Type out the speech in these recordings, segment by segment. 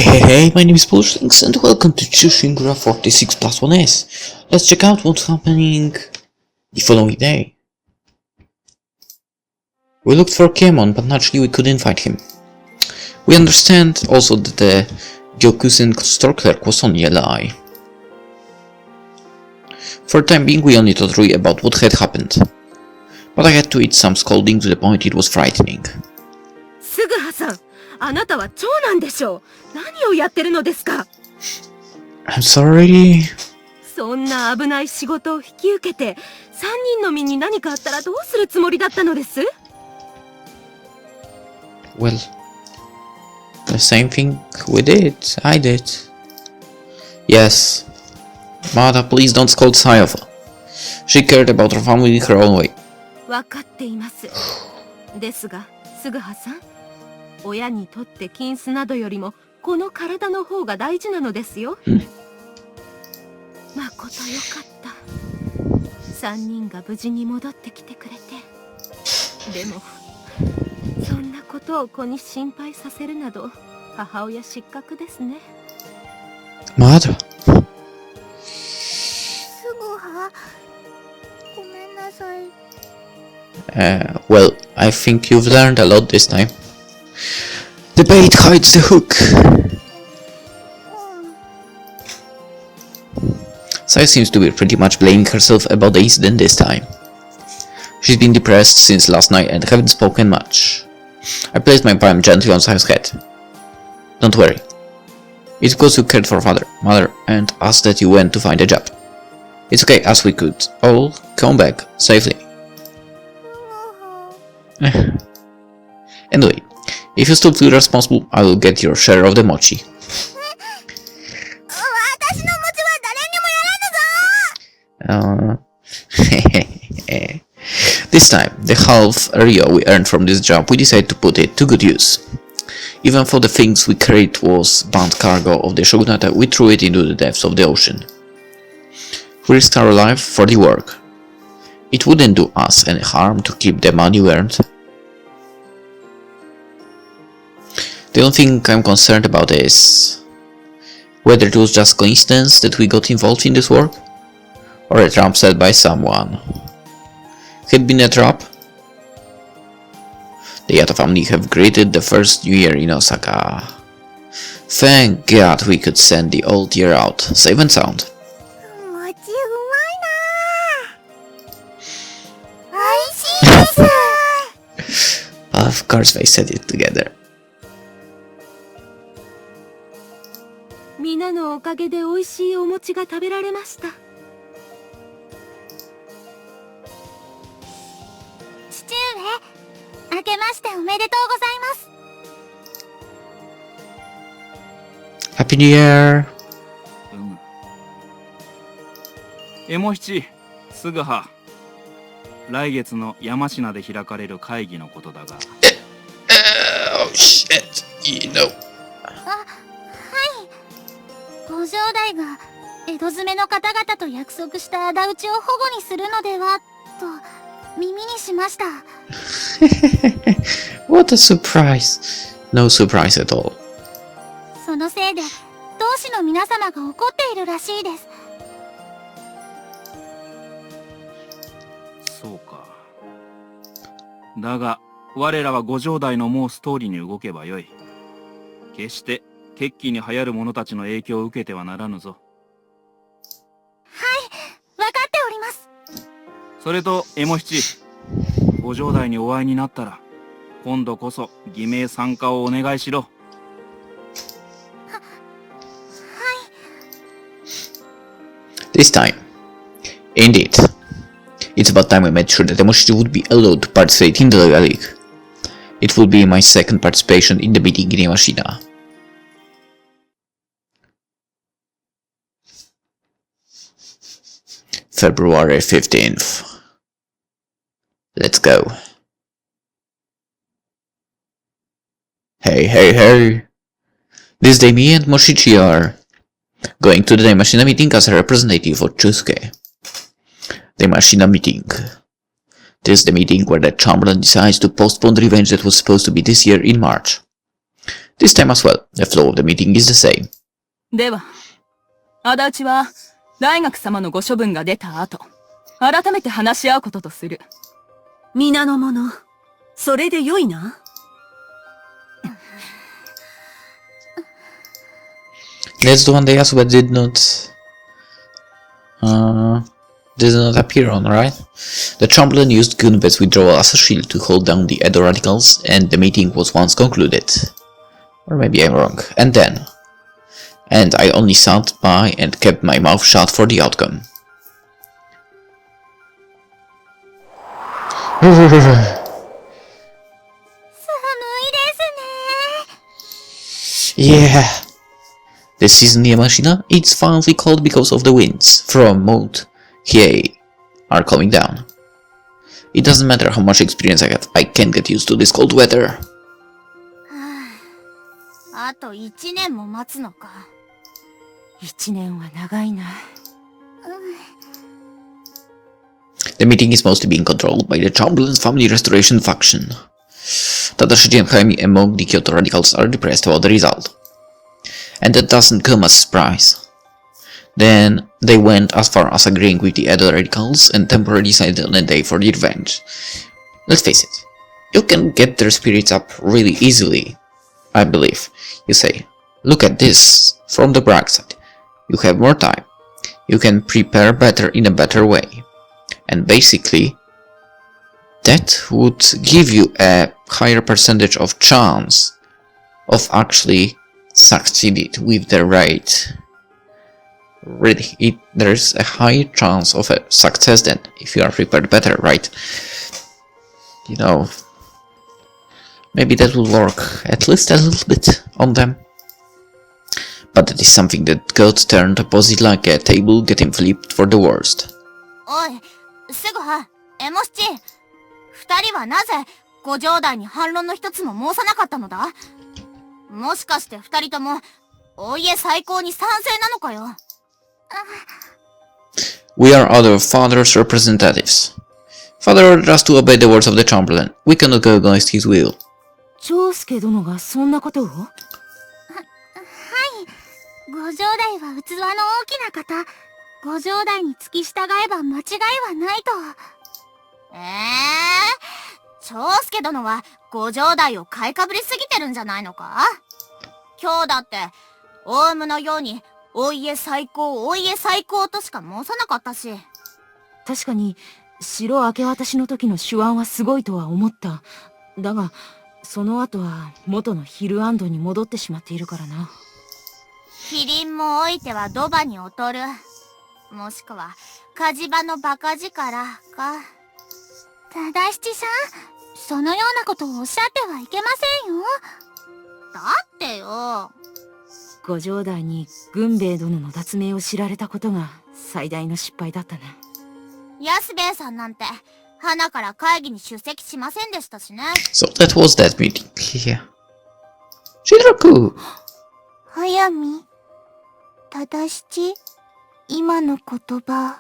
Hey, my name is PolishLynx and welcome to ChuSingura46+1. Let's check out what's happening the following day. We looked for Kemon, but naturally we couldn't find him. We understand also that the Gyokusen store clerk was only a lie. For the time being we only told Rui about what had happened, but I had to eat some scolding to the point it was frightening. すぐはさん、あなたは長男でしょう。何をやってるのですか。 I'm sorry. そんな危ない仕事を引き受けて、3人の身に何かあったらどうするつもりだったのです？ Well, the same thing we did. I did. Yes. Mother, please don't scold Sayova. She cared about her family in her own way. わかっています。ですが、すぐはさん、親にとって金子などよりもこの体の方が大事なのですよ。まことよかった。3人が無事に戻ってきてくれて。でも、そんなことを子に心配させるなど、母親失格ですね。Mother. すぐは、ごめんなさい。Well, I think you've learned a lot this time. The bait hides the hook. Saya seems to be pretty much blaming herself about the incident this time. She's been depressed since last night and haven't spoken much. I placed my palm gently on Saya's head. Don't worry. It's because you cared for mother, and asked that you went to find a job. It's okay, as we could all come back safely. Anyway, if you still feel responsible, I will get your share of the mochi. This time, the half Rio we earned from this job, we decided to put it to good use. Even though the things we carried was bound cargo of the shogunate, we threw it into the depths of the ocean. We risked our life for the work. It wouldn't do us any harm to keep the money we earned. The only thing I'm concerned about is whether it was just coincidence that we got involved in this work, or a trap set by someone. Had been a trap? The Yato family have greeted the first New Year in Osaka. Thank God we could send the old year out, safe and sound. Of course they said it together. みんなのおかげで美味しいお餅が食べられました。父上、明けましておめでとうございます。 Happy New Year! エモ七、すぐは。来月の山科で開かれる会議のことだが。Oh shit, you know. ご城代が江戸詰めの方々と約束した仇討ちを保護にするのではと耳にしました。What a surprise! No surprise at all. そのせいで同志の皆様が怒っているらしいです。そうか。だが我らはご城代の申す通りに動けばよい。決して決起に流行る者たちの影響を受けてはならぬぞ。はい、わかっております。それとエモ七、ご城代にお会いになったら今度こそ偽名参加をお願いしろ。This time, indeed, it's about time I made sure that Emoshi would be allowed to participate in the Loyal League. It will be my second participation in the meeting in Yamashina. February 15th. Let's go. Hey. This day me and Moshichi are going to the Daimashina meeting as a representative for Chusuke. Daimashina meeting. This is the meeting where the Chamberlain decides to postpone the revenge that was supposed to be this year in March. This time as well, the flow of the meeting is the same. では、仇討ちは、大学様のご処分が出た後、改めて話し合うこととする。皆の者、それでよいな。That's the one they Yasuba did not appear on, right? The Chamberlain used Gunbet's withdrawal as a shield to hold down the Edo radicals, and the meeting was once concluded. Or maybe I'm wrong. And I only sat by and kept my mouth shut for the outcome. Yeah. The season Yamashina, it's finally cold because of the winds from Mount Hiei are coming down. It doesn't matter how much experience I have, I can't get used to this cold weather. あと1年も待つのか。1年は長いな。The meeting is mostly being controlled by the Chamberlain's family restoration faction. Tadashi and Jaime among the Kyoto radicals are depressed about the result. And that doesn't come as a surprise. Then they went as far as agreeing with the Edo radicals and temporarily decided on a day for the revenge. Let's face it, you can get their spirits up really easily, I believe. You say, look at this from the bright side. You have more time. You can prepare better in a better way. And basically, that would give you a higher percentage of chance of actually succeeded with the raid. Really, there's a higher chance of a success than if you are prepared better, right? You know, maybe that will work at least a little bit on them. But that is something that got turned opposite like a table getting flipped for the worst. おい、すぐは、エモ七。二人はなぜ、ご城代に反論の一つも申さなかったのだ？もしかして二人とも、お家最高に賛成なのかよ。We are our father's representatives. Father ordered us to obey the words of the Chamberlain. We cannot go against his will. 長介殿がそんなことを？はい。ご城代は器の大きな方。ご城代に付き従えば間違いはないと。長介殿はご城代を買いかぶりすぎてるんじゃないのか？今日だって、オウムのように、お家最高、お家最高としか申さなかったし。確かに、城明け渡しの時の手腕はすごいとは思った。だが、その後は元のヒルアンドに戻ってしまっているからな。キリンも老いてはドバに劣る。もしくは、火事場のバカ力か。忠七さん、そのようなことをおっしゃってはいけませんよ。だってよ。ご城代に軍兵衛殿の脱命を知られたことが最大の失敗だったね。安兵衛さんなんて、花から会議に出席しませんでしたしね。So that was that meeting. Yeah. Shinraku! 早見、忠七、今の言葉、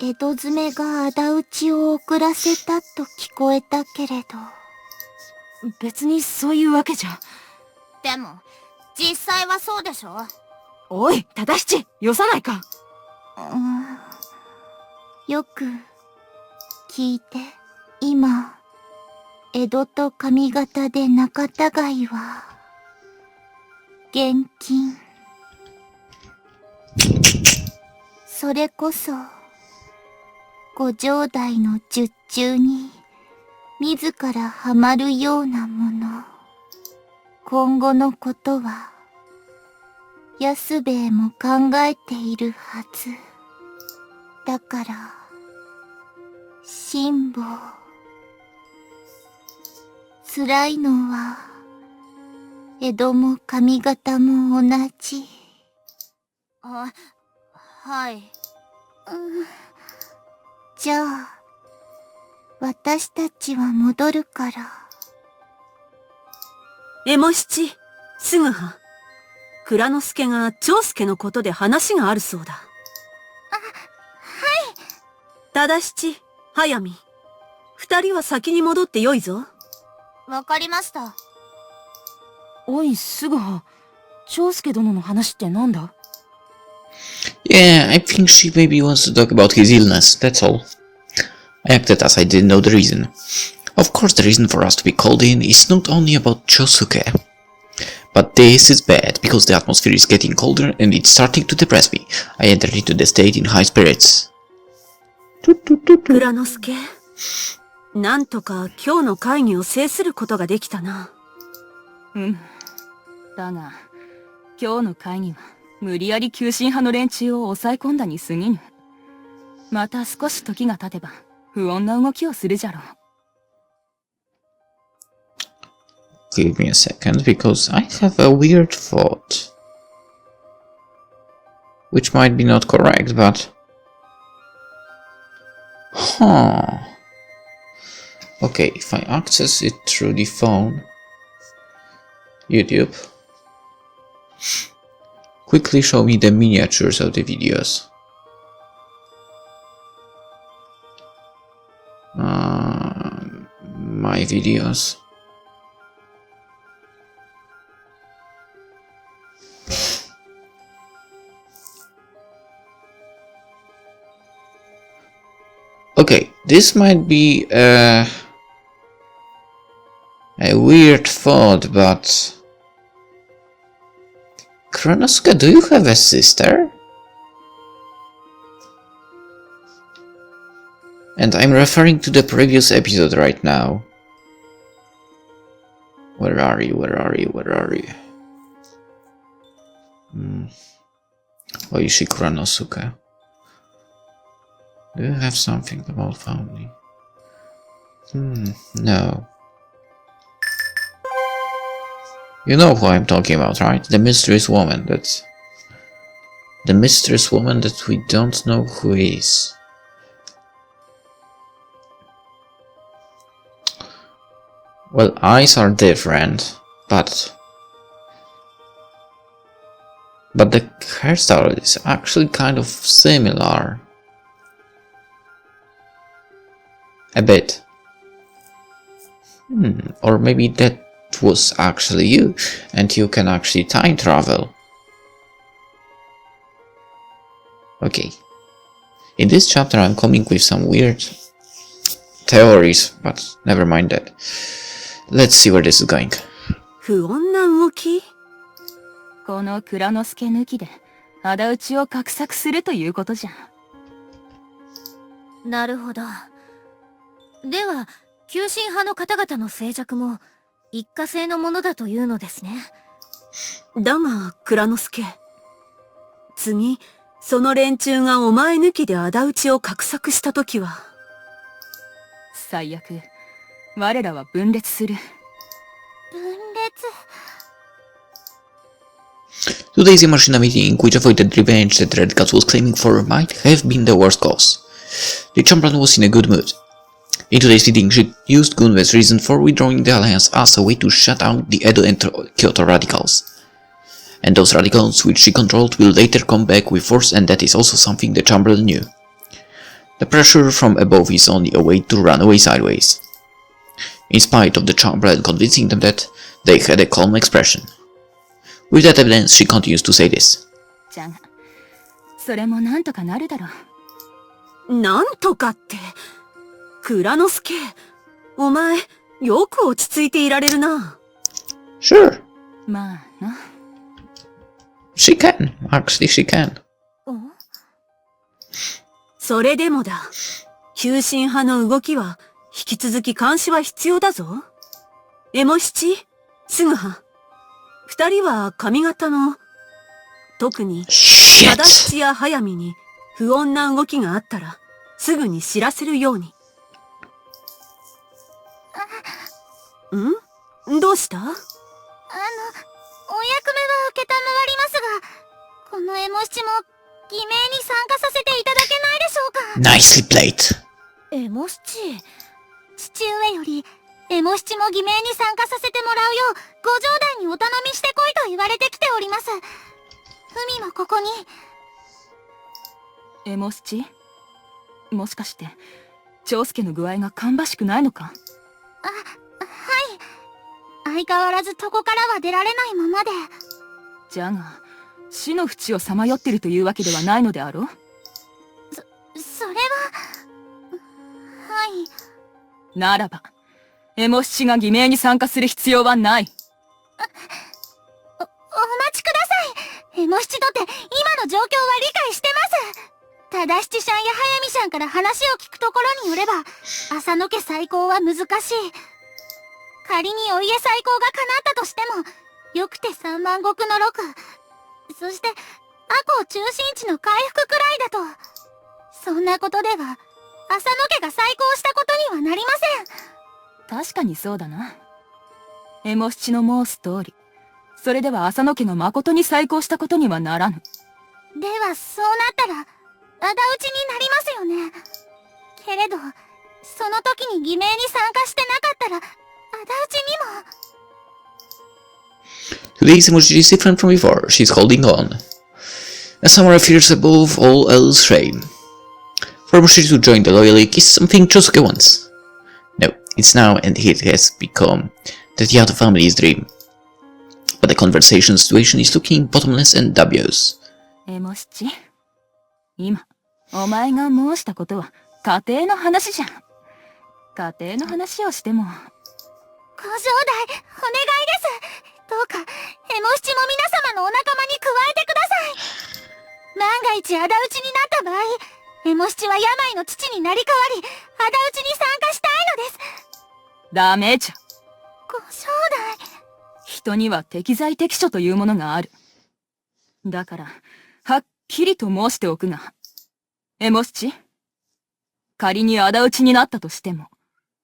江戸詰めが仇討ちを遅らせたと聞こえたけれど。別にそういうわけじゃ。でも、実際はそうでしょ？おい、忠七、よさないか。よく、聞いて、今、江戸と上方で仲違いは、現金。それこそ、ご城代の術中に、自らはまるようなもの。今後のことは、安兵衛も考えているはず。だから、辛抱。辛いのは、江戸も上方も同じ。はい。じゃあ、私たちは戻るから。エモ七、すぐは。蔵之介が長介のことで話があるそうだ。はい。忠七、早見。二人は先に戻ってよいぞ。わかりました。おい、すぐは、長介殿の話ってなんだ? Yeah, I think she maybe wants to talk about his illness, that's all. I acted as I didn't know the reason. Of course, the reason for us to be called in is not only about Chosuke. But this is bad, because the atmosphere is getting colder and it's starting to depress me. I entered into the state in high spirits. 蔵之介、なんとか今日の会議を制することができたな。だが、今日の会議は無理やり急進派の連中を抑え込んだに過ぎぬ。また少し時が経てば不穏な動きをするじゃろう。Give me a second, because I have a weird thought. Which might be not correct, but... Huh. Okay, if I access it through the phone... YouTube... Quickly show me the miniatures of the videos. My videos... Okay, this might be a weird thought, but... Kronosuke, do you have a sister? And I'm referring to the previous episode right now. Where are you? Where are you? Where are you? Oishi Kronosuke. Do you have something about family? No. You know who I'm talking about, right? The mysterious woman that... The mysterious woman that we don't know who is. Well, eyes are different, but the hairstyle is actually kind of similar. A bit. Or maybe that was actually you, and you can actually time travel. Okay. In this chapter I'm coming with some weird theories, but never mind that. Let's see where this is going. 不穏な動き？この蔵之介抜きで仇討ちを画策するということじゃ。なるほど。では、急進派の方々の静寂も一過性のものだというのですね。だが、蔵之介。次、その連中がお前抜きで仇討ちを画策したときは。最悪、我らは分裂する。分裂。Today's Imashina meeting, which avoided revenge that Red Guts was claiming for, might have been the worst cause. The champion was in a good mood. In today's meeting, she used Gunwe's reason for withdrawing the alliance as a way to shut out the Edo and Kyoto radicals. And those radicals which she controlled will later come back with force, and that is also something the Chamberlain knew. The pressure from above is only a way to run away sideways. In spite of the Chamberlain convincing them that, they had a calm expression. With that evidence, she continues to say this. じゃが、それもなんとかなるだろう。なんとかって。蔵之介、お前、よく落ち着いていられるな。Sure. まあな。She can. Actually, she can. それでもだ。急進派の動きは、引き続き監視は必要だぞ。エモ七、スグハ。二人は髪型の、特に、忠吉や早見に不穏な動きがあったら、すぐに知らせるように。どうした？お役目は承りますが、このエモ七も偽名に参加させていただけないでしょうか。Nicely played. エモ七、父上よりエモ七も偽名に参加させてもらうようご城代にお頼みしてこいと言われてきております。文もここに。エモ七？もしかして長介の具合が芳しくないのか？はい。相変わらず床からは出られないままで。じゃが、死の淵をさまよってるというわけではないのであろう？それは、はい。ならば、エモ七が偽名に参加する必要はない。お待ちください。エモ七とて今の状況は理解してます。ただ七シャンや早見シャンから話を聞くところによれば、浅野家再興は難しい。仮にお家再興が叶ったとしても、よくて3万石の六。そして、赤穂中心地の回復くらいだと。そんなことでは、浅野家が再興したことにはなりません。確かにそうだな。エモ七の申す通り、それでは浅野家が誠に再興したことにはならぬ。では、そうなったら、仇討ちになりますよね。けれど、その時に偽名に参加してなかったら、仇討ちにも。Today's emoji is different from before. She's holding on. A samurai fears above all else shame. For Emoji to join the Loyal League is something Chosuke wants. No, it's now and it has become the Yato family's dream. But the conversation situation is looking bottomless and dubious. エモ七、今、お前が申したことは家庭の話じゃん。家庭の話をしても。ご城代、お願いです。どうか、エモ七も皆様のお仲間に加えてください。万が一仇討ちになった場合、エモ七は病の父になり変わり、仇討ちに参加したいのです。ダメじゃ。ご城代。人には適材適所というものがある。だから、はっきりと申しておくが、エモ七、仮に仇討ちになったとしても、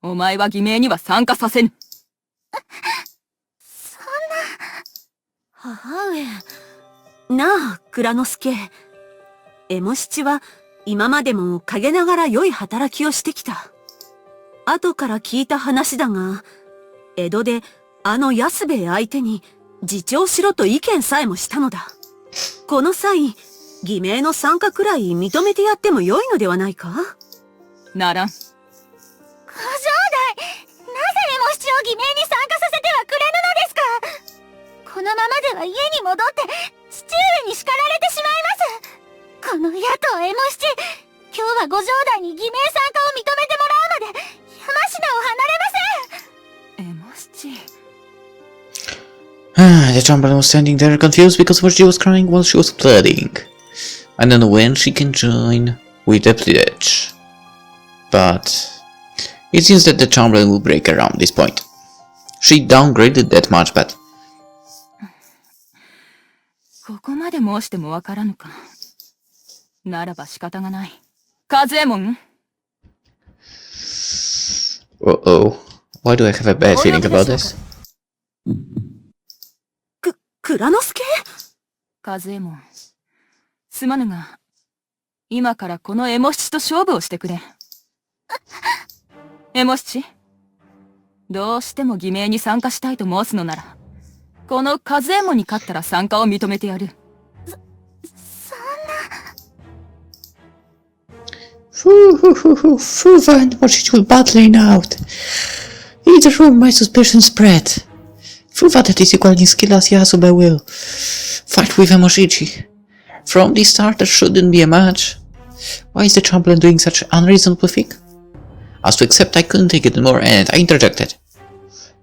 お前は偽名には参加させぬ。そんな。母上。なあ、蔵之介。エモ七は、今までも陰ながら良い働きをしてきた。後から聞いた話だが、江戸であの安兵衛相手に自重しろと意見さえもしたのだ。この際、偽名の参加くらい認めてやっても良いのではないか？ならん。ご城代、なぜエモ七を偽名に参加させてはくれぬのですか？このままでは家に戻って父上に叱られてしまいます。この野党エモ七、今日はご城代に偽名参加を認めてもらうまで山科を離れません。エモ七。The chamberlain was standing there confused because Emoji was crying while she was pleading. I don't know when she can join with the pledge. But it seems that the chamberlain will break around this point. She downgraded that much, but ここまで申してもわからぬか。ならば仕方がない。和右衛門。Uh-oh. Why do I have a bad feeling about this? 蔵之介？和右衛門。すまぬが、今からこのエモ七と勝負をしてくれ。エモ七、どうしても偽名に参加したいと申すのなら、この和右衛門に勝ったら参加を認めてやる。Fuva and Emoji will battling out. In the room, my suspicions spread. Fuva that is equally skilled as Yasube will fight with Emoji. From the start, there shouldn't be a match. Why is the chamberlain doing such unreasonable thing? As to accept, I couldn't take it anymore, and I interjected.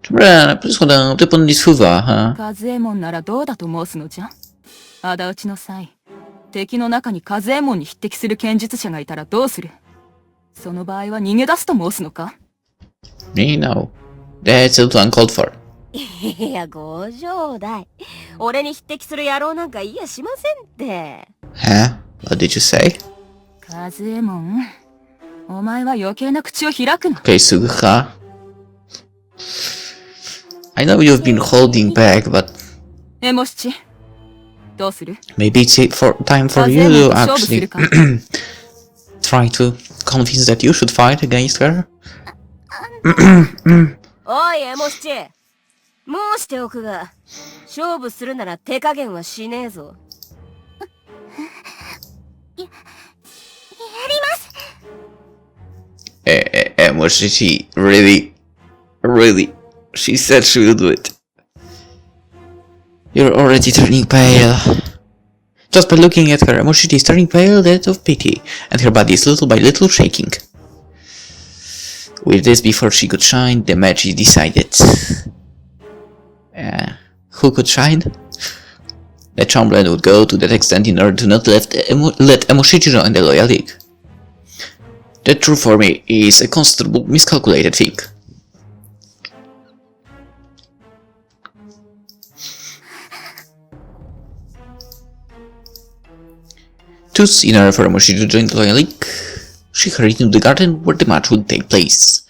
Chamberlain, please hold on, upon this Fuva, huh? 和右衛門ならどうだと申すのじゃ？仇討ちの際、敵の中に和右衛門に匹敵する剣術者がいたらどうする？その場合は逃げ出すと申すのか？ No. That's a little uncalled for. いや、ご城代。俺に匹敵する野郎なんかいやしませんって。Huh? What did you say? 和右衛門、お前は余計な口を開くな。Okay, Suguha. I know you've been holding back, but エモ七、どうする？ maybe it's time for you to actually try to convince that you should fight against her. おい、エモ七。申しておくが、勝負するなら手加減はしねえぞ。やります。Was she really? She said she will do it. You're already turning pale. Just by looking at her, Emoshiti is turning pale, that of pity, and her body is little by little shaking. With this before she could shine, the match is decided. Who could shine? The Chamberlain would go to that extent in order to not let Emoshiti join the Loyal League. That true for me is a considerable miscalculated thing. Choose in order for Emoshiti to join the Loyal League. She hurried into the garden where the match would take place.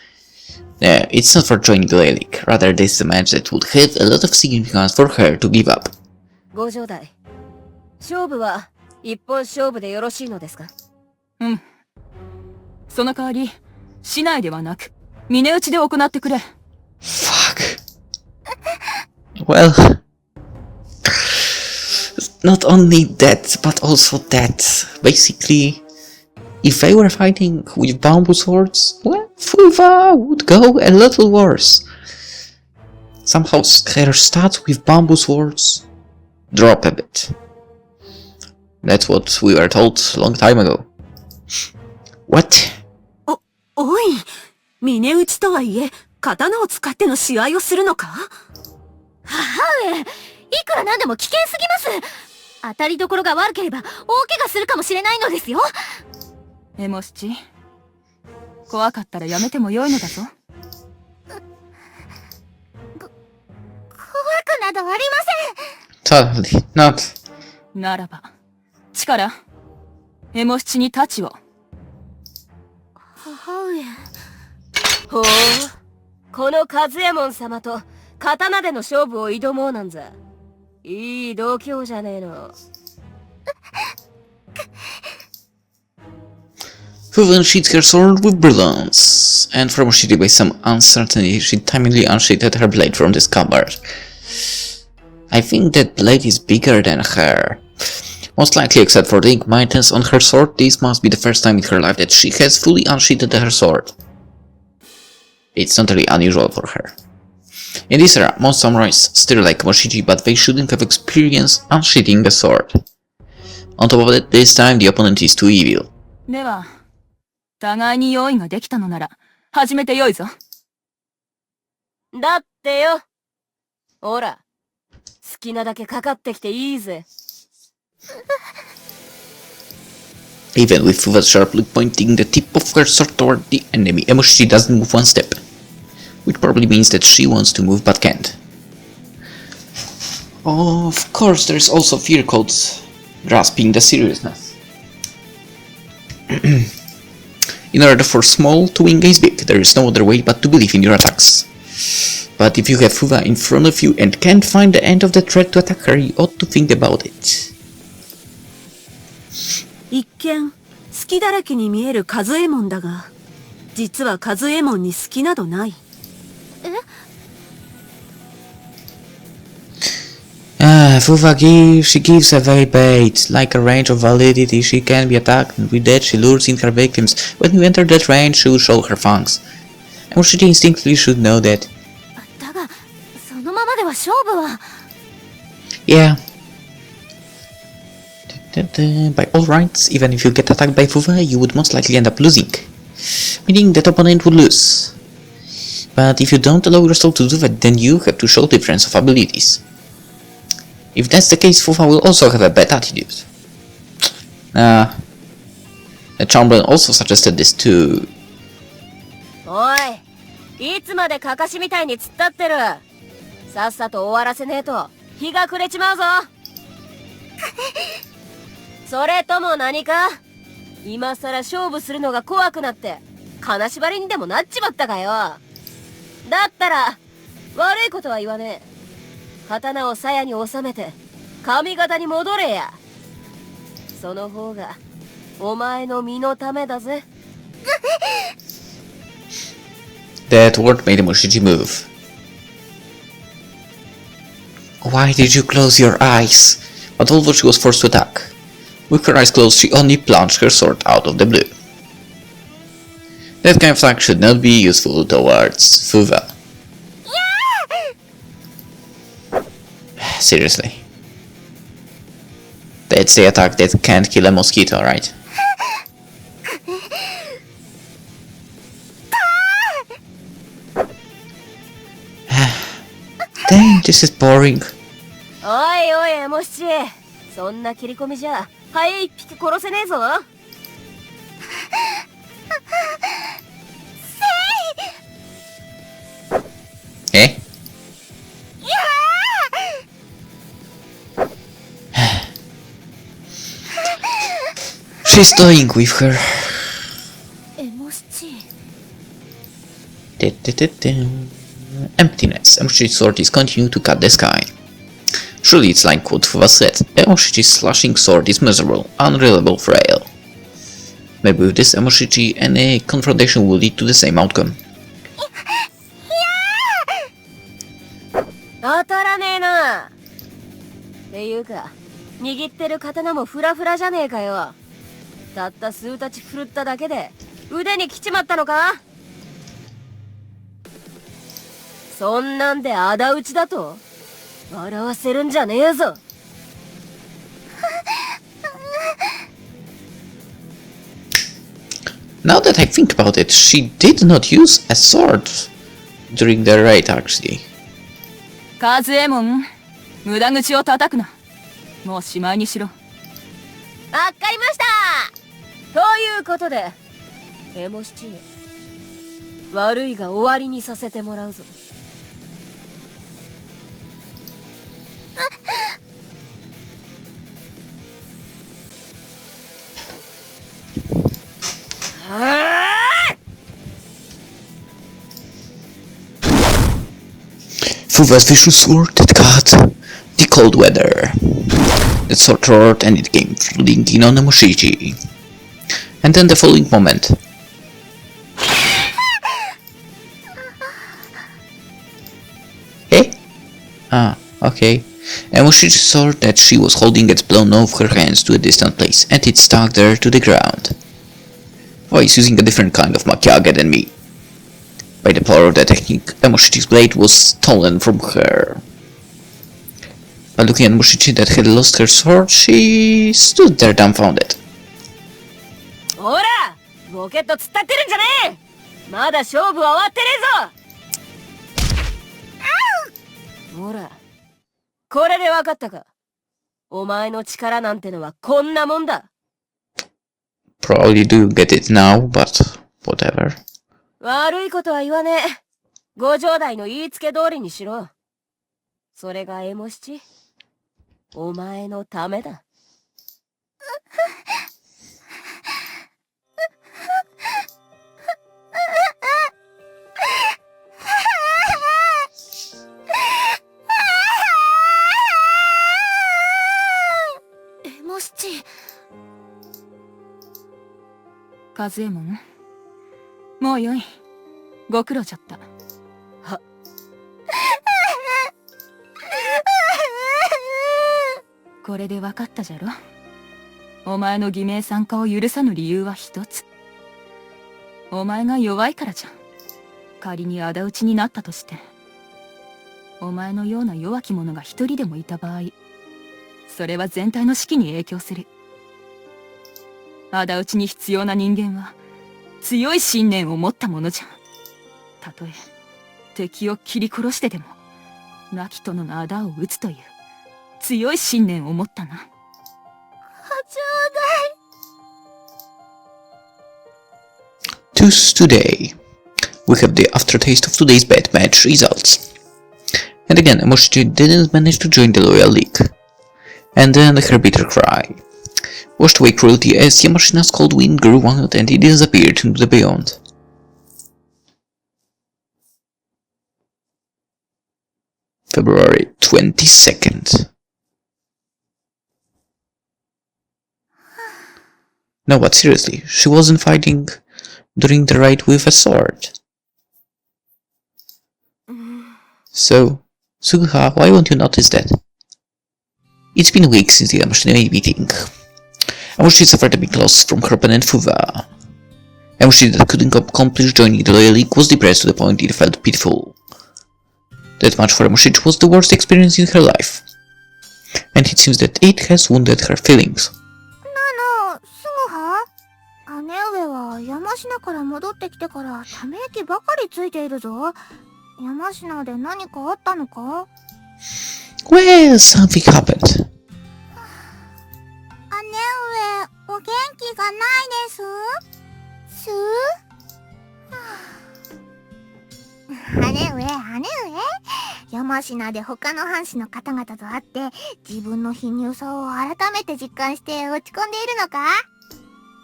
No, it's not for joining the Loyal League, rather this is a match that would have a lot of significance for her to give up. ご城代、勝負は一本勝負でよろしいのですか？うん。その代わり、市内ではなく、峰打ちで行ってくれ。Fuck. Well, not only that, but also that. Basically, if they were fighting with bamboo swords, well, Fuva would go a little worse. Somehow her stats with bamboo swords drop a bit. That's what we were told a long time ago. What? おい、峰打ちとはいえ、刀を使っての試合をするのか？母上、いくらなんでも危険すぎます。当たりどころが悪ければ大怪我するかもしれないのですよ。エモ七、怖かったらやめてもよいのだぞ。怖くなどありません。Totally not. ならば、力、エモ七に太刀を。母上。ほう、この和右衛門様と刀での勝負を挑もうなんざ。いい度胸じゃねえの。Fuva unsheathed her sword with brilliance, and from Emoshiti by some uncertainty she timidly unsheathed her blade from the scabbard. I think that blade is bigger than her. Most likely, except for the ink maintenance on her sword, this must be the first time in her life that she has fully unsheathed her sword. It's not really unusual for her. In this era, most samurais still like Emoshiti, but they shouldn't have experience unsheathing a sword. On top of that, this time the opponent is too evil. では、互いに用意ができたのなら、始めてよいぞ。だってよ。ほら、好きなだけかかってきていいぜ。Even with Fuva sharply pointing the tip of her sword toward the enemy, Emoshiti doesn't move one step. Which probably means that she wants to move but can't. Of course, there's also fear called grasping the seriousness. In order for small to win games big, there is no other way but to believe in your attacks. But if you have Fuva in front of you and can't find the end of the thread to attack her, you ought to think about it. 一見、好きだらけに見える和右衛門だが、実は和右衛門に好きなどない。Fuva she gives away bait. Like a range of validity, she can be attacked, and with that she lures in her victims. When you enter that range, she will show her fangs. Emoshiti instinctively should know that. だが、そのままでは勝負は。Yeah. By all rights, even if you get attacked by Fuva, you would most likely end up losing. Meaning that opponent would lose. But if you don't allow yourself to do that, then you have to show difference of abilities. If that's the case, Fuva will also have a bad attitude. The Chamberlain also suggested this too. おい、いつまでかかしみたいに突っ立ってる。さっさと終わらせねえと日が暮れちまうぞ。それとも何か？今さら勝負するのが怖くなって金縛りにでもなっちまったかよ。だったら悪いことは言わねえ。刀を鞘に収めて髪型に戻れや。その方がお前の身のためだぜ。That word made Emoshiti move. Why did you close your eyes? But although she was forced to attack, with her eyes closed she only plunged her sword out of the blue. That kind of attack should not be useful towards Fuva. Seriously. That's the attack that can't kill a mosquito, right? Dang, this is boring. おいおい、エモ七。そんな切り込みじゃ、ハエ一匹殺せねえぞ。Eh? She's toying with her. エモ七。 Emptiness. Emoshichi's sword is continuing to cut the sky. Surely it's like what Fuwa said. Emoshichi's slashing sword is miserable, unreliable, frail. Maybe with this Emoshichi, any confrontation will lead to the same outcome. 当たらねえな。っていうか、握ってる刀もフラフラじゃねえかよ。たった数太刀振るっただけで腕に来ちまったのか？そんなんで仇討ちだと？笑わせるんじゃねえぞ。Now that I think about it, she did not use a sword during the raid, actually. カズエモン、無駄口を叩くな。もうしまいにしろ。わかりました。ということで、エモ七、悪いが終わりにさせてもらうぞ。Fuwa's vicious sword that cut the cold weather. That sword roared and it came flooding in on Emoshichi. And then the following moment. Eh? Ah, okay. Emoshichi's sword that she was holding gets blown off her hands to a distant place, and it stuck there to the ground. Fuwa is using a different kind of makiage than me. By the power of the technique, Emoshichi's blade was stolen from her. By looking at Emoshichi that had lost her sword, she stood there dumbfounded. ほら、ボケット突っ立ってるんじゃねえ。まだ勝負は終わってねえぞ。ほら、これで分かったか。お前の力なんてのはこんなもんだ。Probably do get it now, but whatever. 悪いことは言わねえ。ご城代の言いつけ通りにしろ。それがエモ七、お前のためだ。エモ七。カズエモン、もうよい。ご苦労じゃった。は。これで分かったじゃろ。お前の偽名参加を許さぬ理由は一つ。お前が弱いからじゃ。仮に仇討ちになったとして、お前のような弱き者が一人でもいた場合、それは全体の士気に影響する。仇討ちに必要な人間は強い信念を持ったものじゃ。たとえ敵を切り殺してでも亡き殿の仇を討つという強い信念を持ったな。Thus today, we have the aftertaste of today's bad match results. And again, Emoshichi didn't manage to join the Loyal League. And then her bitter cry washed away cruelty as Yamashina's cold wind grew wild and he disappeared into the beyond. February 22nd. No, but seriously, she wasn't fighting during the raid with a sword. So, Suguha, why won't you notice that? It's been weeks since the Yamashina meeting. Emoshi suffered a big loss from her opponent Fuwa. Emoshi that couldn't accomplish joining the Loyal League was depressed to the point it felt pitiful. That match for Emoshi was the worst experience in her life. and it seems that it has wounded her feelings. なあ、すぐは姉上は山科から戻ってきてからため息ばかりついているぞ。山科で何かあったのか？ Well, something happened. 姉上、お元気がないです。姉上、山科で他の藩士の方々と会って自分の貧乳さを改めて実感して落ち込んでいるのか？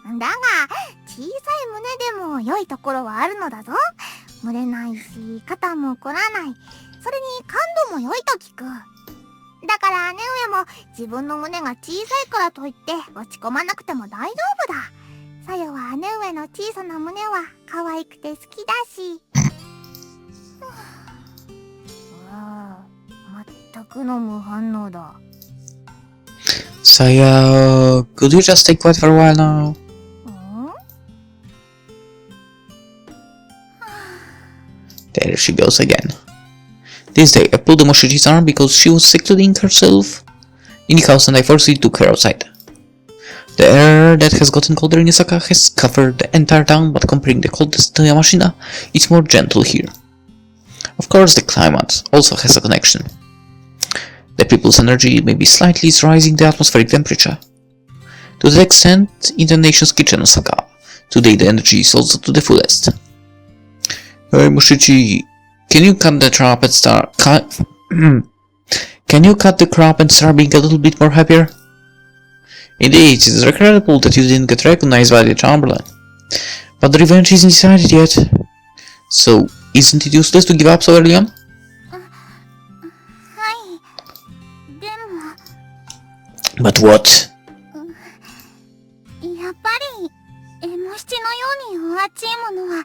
だが、小さい胸でも良いところはあるのだぞ。蒸れないし、肩も凝らない。それに感度も良いと聞く。だから姉上も自分の胸が小さいからといって落ち込まなくても大丈夫だ。さよは姉上の小さな胸は可愛くて好きだし。全くの無反応だ。Saya, could you just stay quiet for a while now? There she goes again. This day I pulled Moshichi's arm because she was secluding herself in the house and I forcibly took her outside. The air that has gotten colder in Osaka has covered the entire town, but comparing the coldest to Yamashina, it's more gentle here. Of course, the climate also has a connection. The people's energy may be slightly rising the atmospheric temperature. To that extent, in the nation's kitchen, Osaka, today the energy is also to the fullest. Hey Moshichi, can you cut the crap and start Can you cut the crap and start being a little bit more happier? Indeed, it is regrettable that you didn't get recognized by the Chamberlain. But the revenge isn't decided yet. So, isn't it useless to give up so early on? But what? やっぱり、エモ七のようにお熱いものは、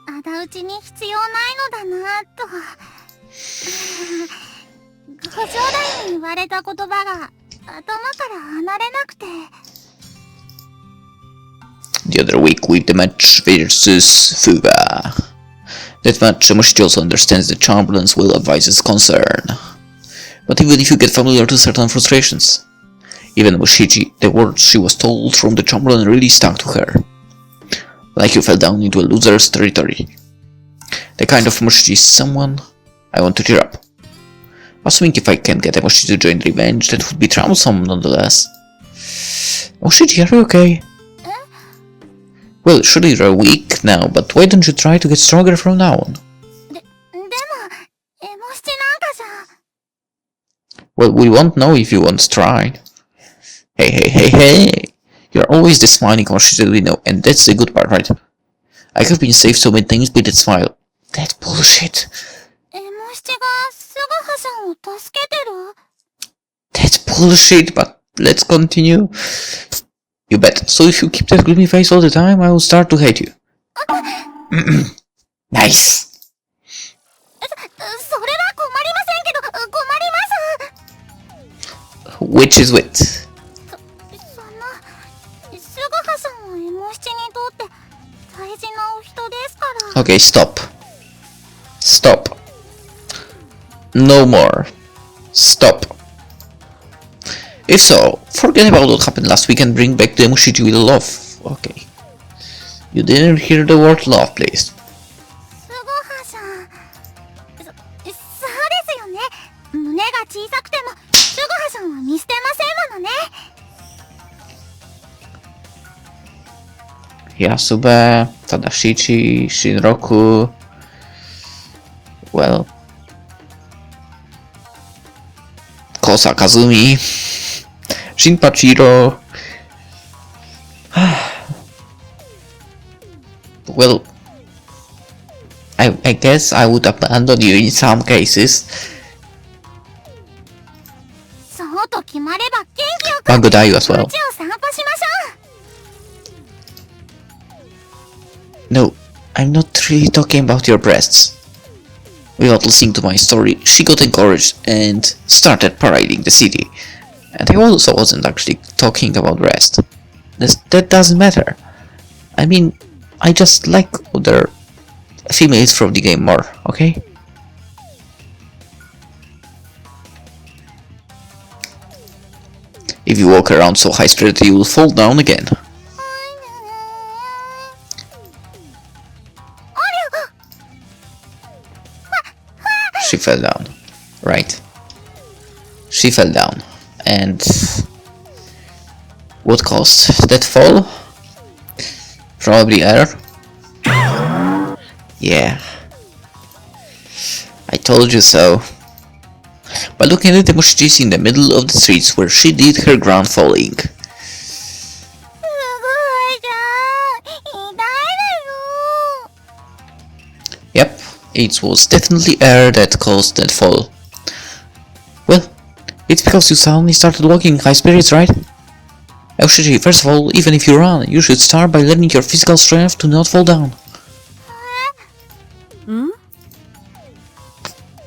仇討ちに必要ないのだなと。ご兄弟に言われた言葉が、頭から離れなくて。The other week with the match versus Fuba. That match, Moshichi also understands the Chamberlain's will advise his concern. But even if you get familiar to certain frustrations, even Moshichi, the words she was told from the Chamberlain really stuck to her. Like you fell down into a loser's territory. The kind of Moshichi is someone I want to cheer up. Assuming if I can't get Moshichi to join revenge, that would be troublesome nonetheless. Moshichi, are you okay? Well, surely you're weak now, but why don't you try to get stronger from now on? Well, we won't know if you won't try. Hey! You're always the smiling Moshichi that we know, and that's the good part, right? I have been saved so many times by that smile. That's bullshit. That's bullshit, but let's continue. You bet. So if you keep that gloomy face all the time, I will start to hate you. Nice. Which is wit. Okay, stop. Stop. No more. Stop. If so, forget about what happened last week and bring back the Moshichi with love. Okay. You didn't hear the word love, please. Yasube, Tadashichi, Shinroku. Well, Kosa Kazumi, Shinpachiro. Well, I guess I would abandon you in some cases. Bangodayu as well. No, I'm not really talking about your breasts. Without listening to my story, she got encouraged and started parading the city. And I also wasn't actually talking about breast. That doesn't matter. I mean, I just like other females from the game more, okay? If you walk around so high-spirited, you will fall down again. She fell down. Right. She fell down. And what caused that fall? Probably air. Yeah. I told you so. By looking at the Mushichis in the middle of the streets where she did her ground falling. Yep, it was definitely air that caused that fall. Well, it's because you suddenly started walking in high spirits, right? Actually, first of all, even if you run, you should start by learning your physical strength to not fall down.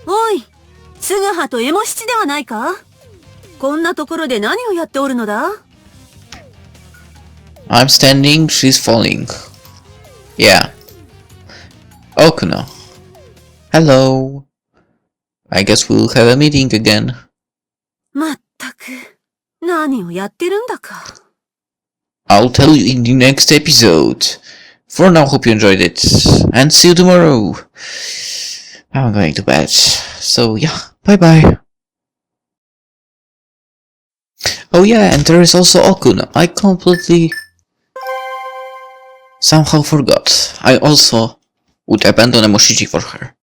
おい、スグハとエモ七ではないか？こんなところで何をやっておるのだ？ I'm standing, she's falling. Yeah. Okuno. Hello. I guess we'll have a meeting again. まったく、何をやってるんだか。I'll tell you in the next episode. For now, hope you enjoyed it. And see you tomorrow. I'm going to bed. So yeah, bye bye. Oh yeah, and there is also Okuno. I completely somehow forgot. I also would abandon a Moshiji for her.